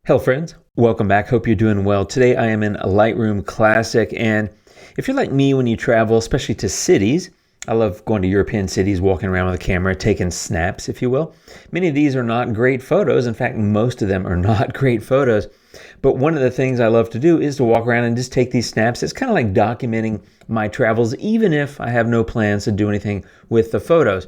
Hello friends, welcome back. Hope you're doing well. Today I am in a Lightroom Classic, and if you're like me when you travel, especially to cities, I love going to European cities, walking around with a camera, taking snaps, if you will. Many of these are not great photos. In fact, most of them are not great photos. But one of the things I love to do is to walk around and just take these snaps. It's kind of like documenting my travels, even if I have no plans to do anything with the photos.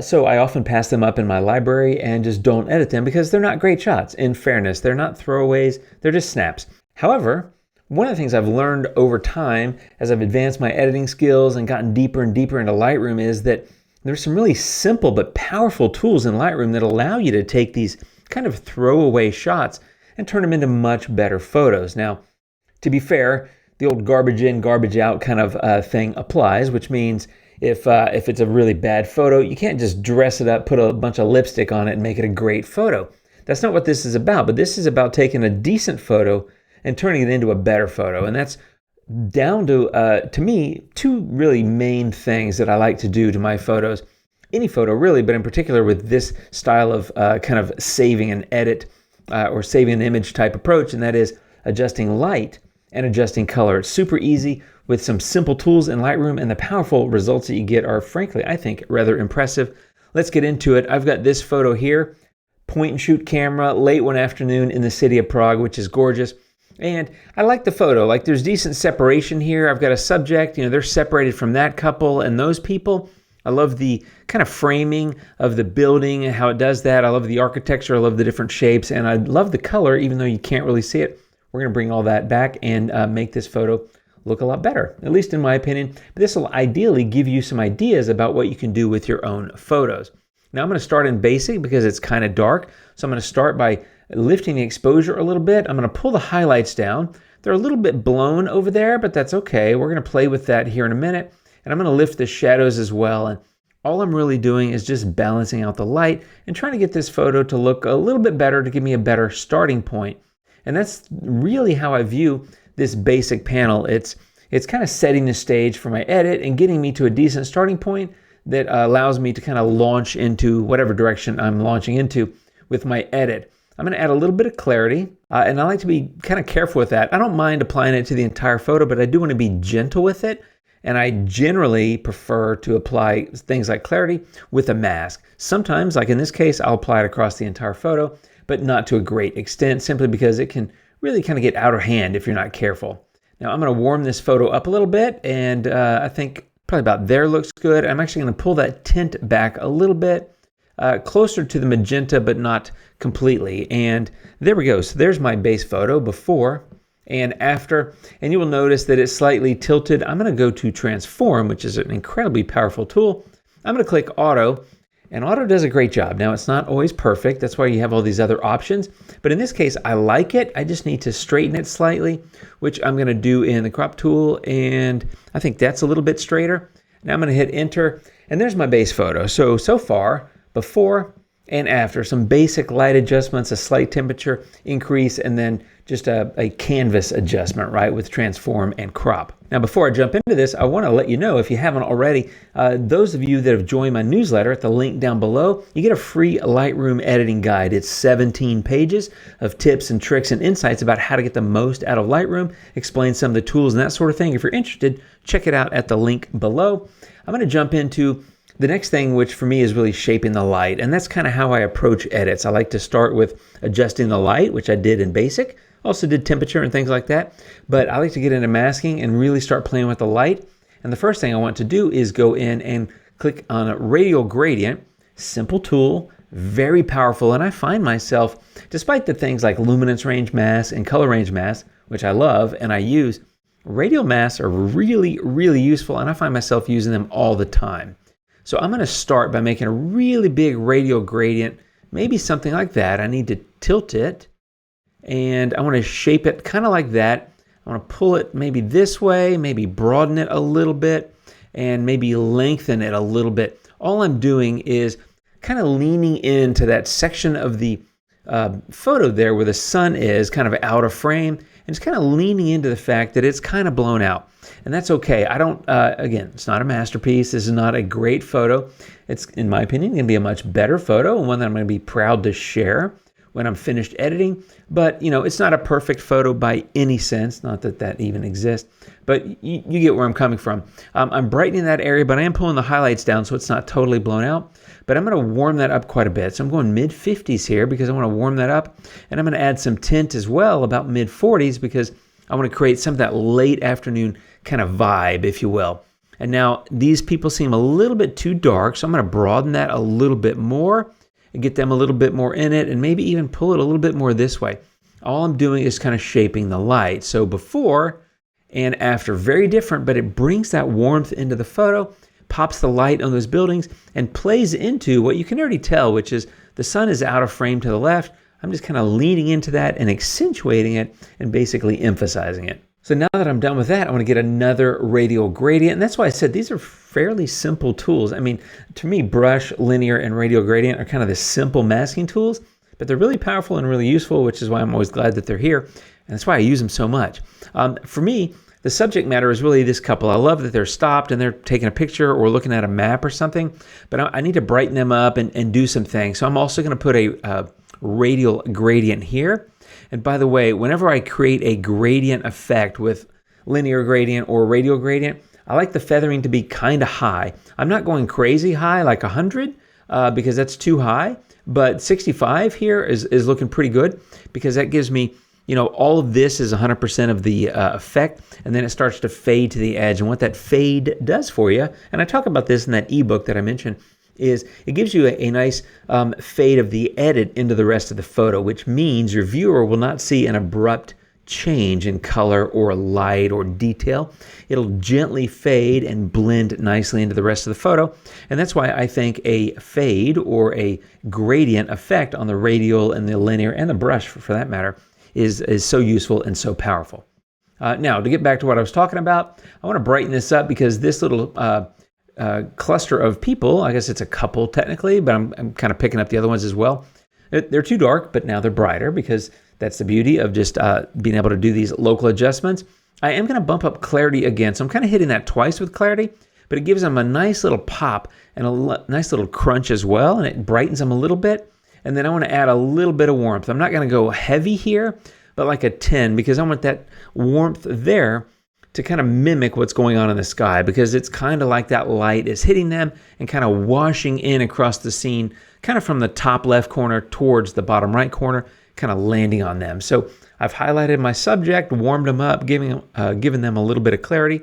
So I often pass them up in my library and just don't edit them because they're not great shots. In fairness, they're not throwaways, they're just snaps. However, one of the things I've learned over time as I've advanced my editing skills and gotten deeper and deeper into Lightroom is that there's some really simple but powerful tools in Lightroom that allow you to take these kind of throwaway shots and turn them into much better photos. Now, to be fair, the old garbage in, garbage out kind of thing applies, which means if it's a really bad photo, you can't just dress it up, put a bunch of lipstick on it and make it a great photo. That's not what this is about, but this is about taking a decent photo and turning it into a better photo. And that's down to me, two really main things that I like to do to my photos. Any photo really, but in particular with this style of kind of saving an edit or saving an image type approach, and that is adjusting light and adjusting color. It's super easy with some simple tools in Lightroom, and the powerful results that you get are, frankly, I think, rather impressive. Let's get into it. I've got this photo here, point and shoot camera, late one afternoon in the city of Prague, which is gorgeous. And I like the photo. Like, there's decent separation here. I've got a subject, they're separated from that couple and those people. I love the kind of framing of the building and how it does that. I love the architecture. I love the different shapes, and I love the color, even though you can't really see it. We're going to bring all that back and make this photo look a lot better, at least in my opinion. But this will ideally give you some ideas about what you can do with your own photos. Now I'm going to start in basic because it's kind of dark. So I'm going to start by lifting the exposure a little bit. I'm going to pull the highlights down. They're a little bit blown over there, but that's okay. We're going to play with that here in a minute. And I'm going to lift the shadows as well. And all I'm really doing is just balancing out the light and trying to get this photo to look a little bit better, to give me a better starting point. And that's really how I view this basic panel. It's kind of setting the stage for my edit and getting me to a decent starting point that allows me to kind of launch into whatever direction I'm launching into with my edit. I'm going to add a little bit of clarity, and I like to be kind of careful with that. I don't mind applying it to the entire photo, but I do want to be gentle with it. And I generally prefer to apply things like clarity with a mask. Sometimes, like in this case, I'll apply it across the entire photo, but not to a great extent, simply because it can really kind of get out of hand if you're not careful. Now I'm going to warm this photo up a little bit, and I think probably about there looks good. I'm actually going to pull that tint back a little bit, closer to the magenta, but not completely. And there we go. So there's my base photo before and after, and you will notice that it's slightly tilted. I'm going to go to transform, which is an incredibly powerful tool. I'm going to click auto, and auto does a great job. Now, it's not always perfect. That's why you have all these other options. But in this case, I like it. I just need to straighten it slightly, which I'm going to do in the crop tool. And I think that's a little bit straighter. Now I'm going to hit enter, and there's my base photo. So far, before and after, some basic light adjustments, a slight temperature increase, and then just a canvas adjustment, right, with transform and crop. Now, before I jump into this, I want to let you know, if you haven't already, those of you that have joined my newsletter at the link down below, you get a free Lightroom editing guide. It's 17 pages of tips and tricks and insights about how to get the most out of Lightroom, explain some of the tools and that sort of thing. If you're interested, check it out at the link below. I'm going to jump into the next thing, which for me is really shaping the light, and that's kind of how I approach edits. I like to start with adjusting the light, which I did in basic. Also did temperature and things like that, but I like to get into masking and really start playing with the light. And the first thing I want to do is go in and click on a radial gradient. Simple tool, very powerful, and I find myself, despite the things like luminance range mask and color range mask, which I love and I use, radial masks are really, really useful, and I find myself using them all the time. So I'm going to start by making a really big radial gradient, maybe something like that. I need to tilt it, and I want to shape it kind of like that. I want to pull it maybe this way, maybe broaden it a little bit, and maybe lengthen it a little bit. All I'm doing is kind of leaning into that section of the photo there where the sun is kind of out of frame, and just kind of leaning into the fact that it's kind of blown out. And that's okay. I don't, again, it's not a masterpiece. This is not a great photo. It's, in my opinion, going to be a much better photo, and one that I'm going to be proud to share when I'm finished editing. But, it's not a perfect photo by any sense, not that that even exists, but you get where I'm coming from. I'm brightening that area, but I am pulling the highlights down so it's not totally blown out. But I'm going to warm that up quite a bit. So I'm going mid-50s here because I want to warm that up. And I'm going to add some tint as well, about mid-40s, because I want to create some of that late afternoon kind of vibe, if you will. And now these people seem a little bit too dark, so I'm going to broaden that a little bit more and get them a little bit more in it, and maybe even pull it a little bit more this way. All I'm doing is kind of shaping the light. So before and after, very different, but it brings that warmth into the photo, pops the light on those buildings, and plays into what you can already tell, which is the sun is out of frame to the left. I'm just kind of leaning into that and accentuating it and basically emphasizing it. So now that I'm done with that, I want to get another radial gradient. And that's why I said these are fairly simple tools. I mean, to me, brush, linear, and radial gradient are kind of the simple masking tools, but they're really powerful and really useful, which is why I'm always glad that they're here. And that's why I use them so much. For me, the subject matter is really this couple. I love that they're stopped and they're taking a picture or looking at a map or something, but I need to brighten them up and do some things. So I'm also going to put a radial gradient here. And by the way, whenever I create a gradient effect with linear gradient or radial gradient, I like the feathering to be kind of high. I'm not going crazy high like 100 because that's too high, but 65 here is looking pretty good because that gives me, all of this is 100% of the effect, and then it starts to fade to the edge. And what that fade does for you, and I talk about this in that ebook that I mentioned, is it gives you a nice fade of the edit into the rest of the photo, which means your viewer will not see an abrupt change in color or light or detail. It'll gently fade and blend nicely into the rest of the photo. And that's why I think a fade or a gradient effect on the radial and the linear and the brush for that matter is so useful and so powerful. Now, to get back to what I was talking about, I want to brighten this up because this little cluster of people, I guess it's a couple technically, but I'm kind of picking up the other ones as well. They're too dark, but now they're brighter because that's the beauty of just being able to do these local adjustments. I am going to bump up clarity again, so I'm kind of hitting that twice with clarity, but it gives them a nice little pop and a nice little crunch as well, and it brightens them a little bit. And then I want to add a little bit of warmth. I'm not going to go heavy here, but like a 10, because I want that warmth there to kind of mimic what's going on in the sky, because it's kind of like that light is hitting them and kind of washing in across the scene, kind of from the top left corner towards the bottom right corner, kind of landing on them. So I've highlighted my subject, warmed them up, given them a little bit of clarity.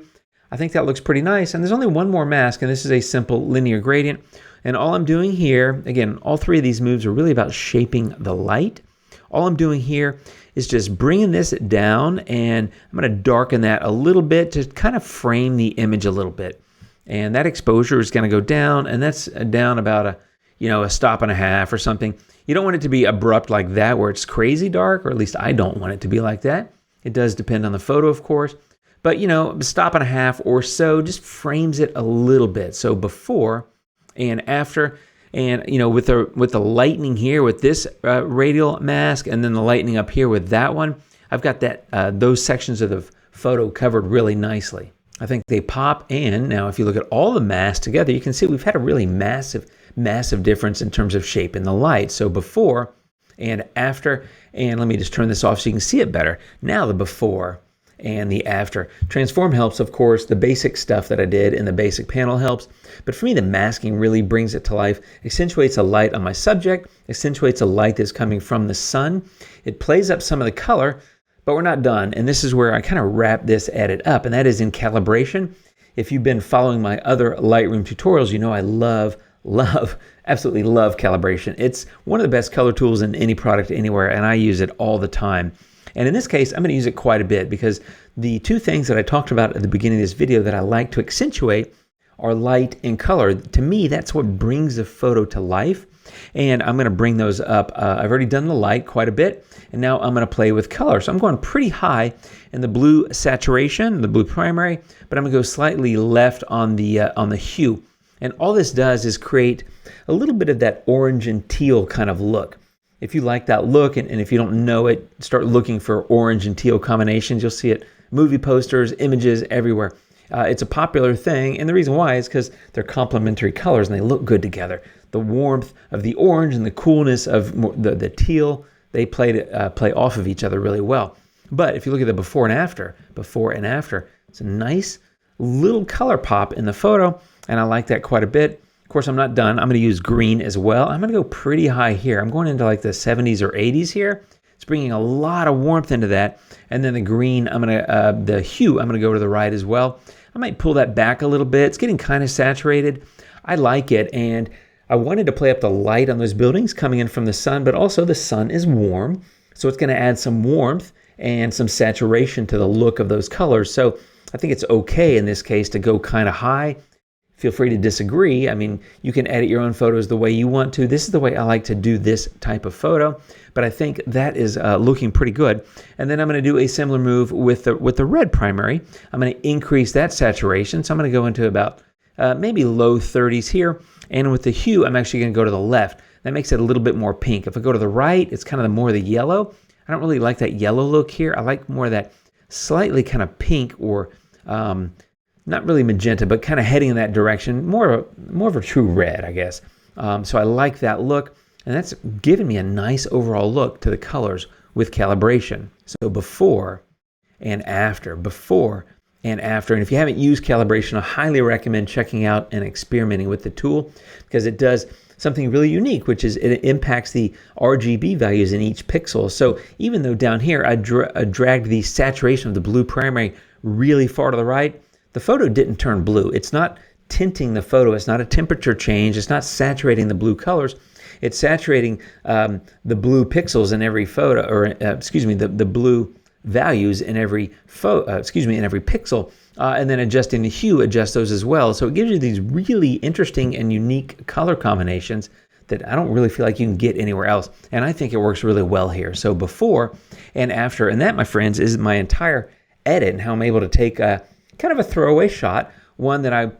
I think that looks pretty nice. And there's only one more mask, and this is a simple linear gradient. And all I'm doing here, again, all three of these moves are really about shaping the light. All I'm doing here is just bringing this down, and I'm going to darken that a little bit to kind of frame the image a little bit. And that exposure is going to go down, and that's down about a stop and a half or something. You don't want it to be abrupt like that where it's crazy dark, or at least I don't want it to be like that. It does depend on the photo, of course. But, a stop and a half or so just frames it a little bit. So before and after, and with the lightning here with this radial mask, and then the lightning up here with that one, I've got that those sections of the photo covered really nicely. I think they pop, and now if you look at all the masks together, you can see we've had a really massive difference in terms of shape in the light. So before and after, and let me just turn this off so you can see it better. Now the before and the after. Transform helps, of course. The basic stuff that I did in the basic panel helps. But for me, the masking really brings it to life, accentuates a light on my subject, accentuates a light that's coming from the sun. It plays up some of the color, but we're not done. And this is where I kind of wrap this edit up, and that is in calibration. If you've been following my other Lightroom tutorials, you know I absolutely love calibration. It's one of the best color tools in any product anywhere, and I use it all the time. And in this case, I'm going to use it quite a bit because the two things that I talked about at the beginning of this video that I like to accentuate are light and color. To me, that's what brings the photo to life. And I'm going to bring those up. I've already done the light quite a bit, and now I'm going to play with color. So I'm going pretty high in the blue saturation, the blue primary, but I'm going to go slightly left on the hue. And all this does is create a little bit of that orange and teal kind of look. If you like that look, and if you don't know it, start looking for orange and teal combinations. You'll see it, movie posters, images, everywhere. It's a popular thing, and the reason why is because they're complementary colors and they look good together. The warmth of the orange and the coolness of the teal, they play off of each other really well. But if you look at the before and after, it's a nice little color pop in the photo, and I like that quite a bit. Of course, I'm not done. I'm going to use green as well. I'm going to go pretty high here. I'm going into like the 70s or 80s here. It's bringing a lot of warmth into that. And then the green, the hue, I'm going to go to the right as well. I might pull that back a little bit. It's getting kind of saturated. I like it, and I wanted to play up the light on those buildings coming in from the sun, but also the sun is warm, so it's going to add some warmth and some saturation to the look of those colors. So I think it's okay in this case to go kind of high. Feel free to disagree. I mean, you can edit your own photos the way you want to. This is the way I like to do this type of photo, but I think that is looking pretty good. And then I'm going to do a similar move with the red primary. I'm going to increase that saturation. So I'm going to go into about maybe low 30s here. And with the hue, I'm actually going to go to the left. That makes it a little bit more pink. If I go to the right, it's kind of more the yellow. I don't really like that yellow look here. I like more of that slightly kind of pink or not really magenta, but kind of heading in that direction. More of a true red, I guess. So I like that look, and that's given me a nice overall look to the colors with calibration. So before and after. And if you haven't used calibration, I highly recommend checking out and experimenting with the tool, because it does something really unique, which is it impacts the RGB values in each pixel. So even though down here I dragged the saturation of the blue primary really far to the right, the photo didn't turn blue. It's not tinting the photo. It's not a temperature change. It's not saturating the blue colors. It's saturating the blue pixels in every photo, or the blue values in every pixel, and then adjusting the hue, adjust those as well. So it gives you these really interesting and unique color combinations that I don't really feel like you can get anywhere else. And I think it works really well here. So before and after, and that, my friends, is my entire edit and how I'm able to take a kind of a throwaway shot, one that I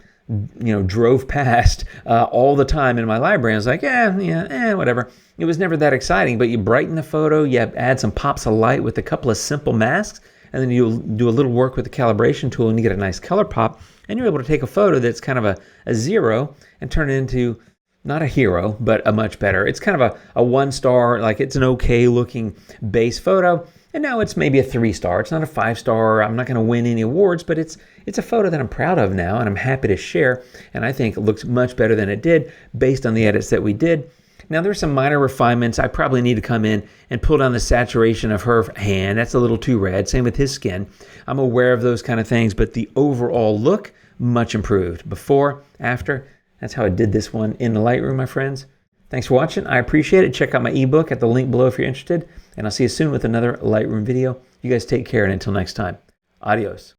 drove past all the time in my library. I was like, whatever. It was never that exciting, but you brighten the photo, you add some pops of light with a couple of simple masks, and then you'll do a little work with the calibration tool and you get a nice color pop, and you're able to take a photo that's kind of a zero and turn it into not a hero, but a much better. It's kind of a 1-star, like it's an okay looking base photo. And now it's maybe a 3-star. It's not a 5-star. I'm not going to win any awards, but it's a photo that I'm proud of now, and I'm happy to share. And I think it looks much better than it did based on the edits that we did. Now, there's some minor refinements. I probably need to come in and pull down the saturation of her hand. That's a little too red. Same with his skin. I'm aware of those kind of things, but the overall look, much improved. Before, after, that's how I did this one in the Lightroom, my friends. Thanks for watching. I appreciate it. Check out my ebook at the link below if you're interested. And I'll see you soon with another Lightroom video. You guys take care, and until next time, adios.